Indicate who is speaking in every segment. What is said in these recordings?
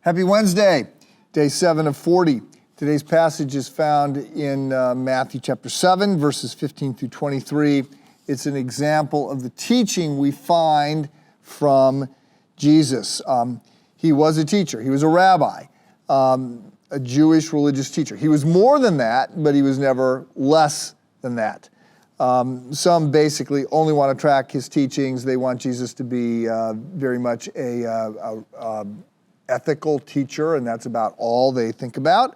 Speaker 1: Happy Wednesday, day 7 of 40. Today's passage is found in Matthew chapter 7, verses 15 through 23. It's an example of the teaching we find from Jesus. He was a teacher. He was a rabbi, a Jewish religious teacher. He was more than that, but he was never less than that. Some basically only want to track his teachings. They want Jesus to be very much a ethical teacher, and that's about all they think about.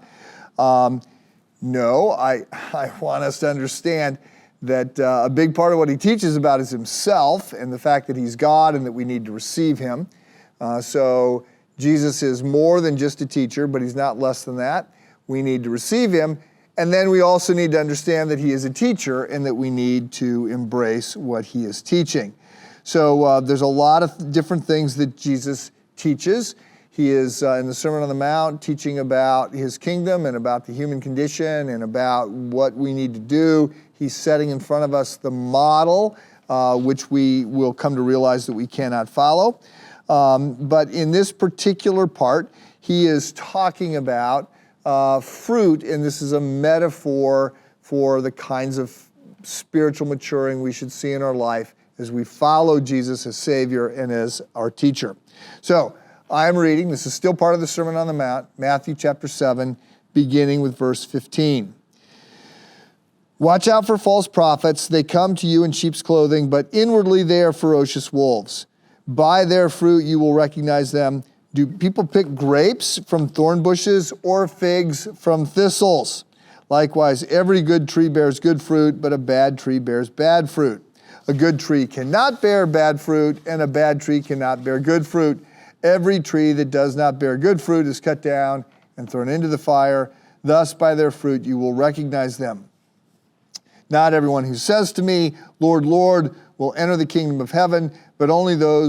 Speaker 1: No, I want us to understand that a big part of what he teaches about is himself and the fact that he's God and that we need to receive him. So Jesus is more than just a teacher, but he's not less than that. We need to receive him. And then we also need to understand that he is a teacher and that we need to embrace what he is teaching. So there's a lot of different things that Jesus teaches. He is in the Sermon on the Mount teaching about his kingdom and about the human condition and about what we need to do. He's setting in front of us the model, which we will come to realize that we cannot follow. But in this particular part, he is talking about fruit, and this is a metaphor for the kinds of spiritual maturing we should see in our life as we follow Jesus as Savior and as our teacher. So, I'm reading, this is still part of the Sermon on the Mount, Matthew chapter 7, beginning with verse 15. Watch out for false prophets. They come to you in sheep's clothing, but inwardly they are ferocious wolves. By their fruit you will recognize them. Do people pick grapes from thorn bushes or figs from thistles? Likewise, every good tree bears good fruit, but a bad tree bears bad fruit. A good tree cannot bear bad fruit, and a bad tree cannot bear good fruit. Every tree that does not bear good fruit is cut down and thrown into the fire. Thus, by their fruit, you will recognize them. Not everyone who says to me, Lord, Lord, will enter the kingdom of heaven, but only the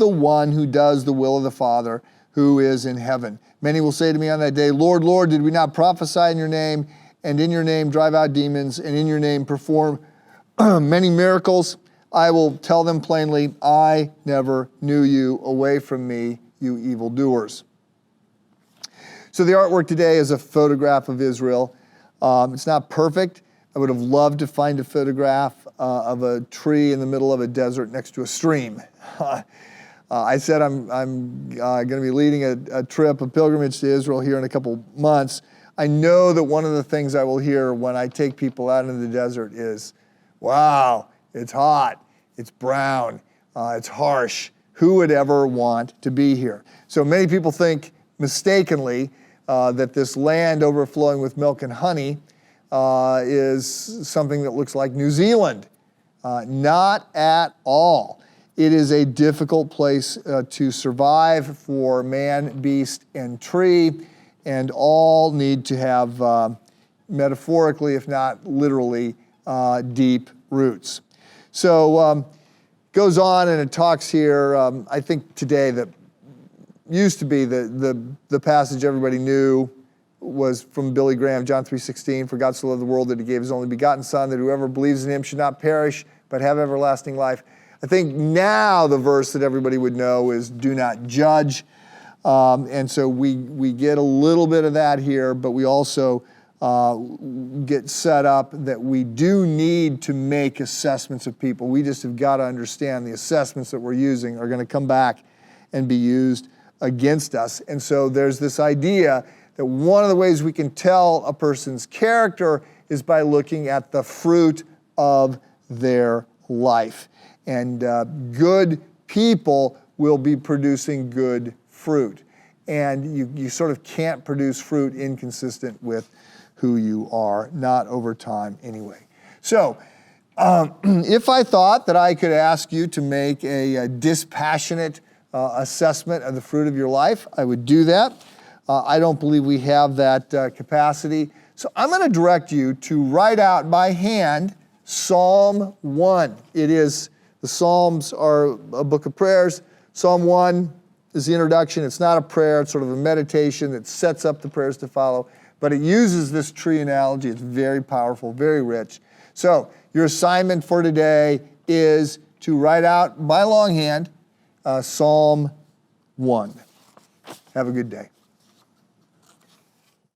Speaker 1: one who does the will of the Father who is in heaven. Many will say to me on that day, Lord, Lord, did we not prophesy in your name, and in your name drive out demons, and in your name perform many miracles? I will tell them plainly, I never knew you. Away from me, you evildoers. So the artwork today is a photograph of Israel. It's not perfect. I would have loved to find a photograph of a tree in the middle of a desert next to a stream. I said I'm going to be leading a pilgrimage to Israel here in a couple months. I know that one of the things I will hear when I take people out into the desert is, wow, it's hot. It's brown, it's harsh. Who would ever want to be here? So many people think mistakenly that this land overflowing with milk and honey is something that looks like New Zealand. Not at all. It is a difficult place to survive for man, beast, and tree, and all need to have, metaphorically, if not literally, deep roots. So goes on and it talks here, I think today that used to be the passage everybody knew was from Billy Graham, John 3:16, for God so loved the world that he gave his only begotten son, that whoever believes in him should not perish, but have everlasting life. I think now the verse that everybody would know is do not judge. And so we get a little bit of that here, but we also get set up that we do need to make assessments of people. We just have got to understand the assessments that we're using are going to come back and be used against us. And so there's this idea that one of the ways we can tell a person's character is by looking at the fruit of their life. And good people will be producing good fruit. And you sort of can't produce fruit inconsistent with who you are, not over time anyway. So, if I thought that I could ask you to make a dispassionate assessment of the fruit of your life, I would do that. I don't believe we have that capacity. So I'm going to direct you to write out by hand Psalm 1. The Psalms are a book of prayers. Psalm 1 is the introduction. It's not a prayer. It's sort of a meditation that sets up the prayers to follow. But it uses this tree analogy. It's very powerful, very rich. So your assignment for today is to write out by longhand Psalm one. Have a good day.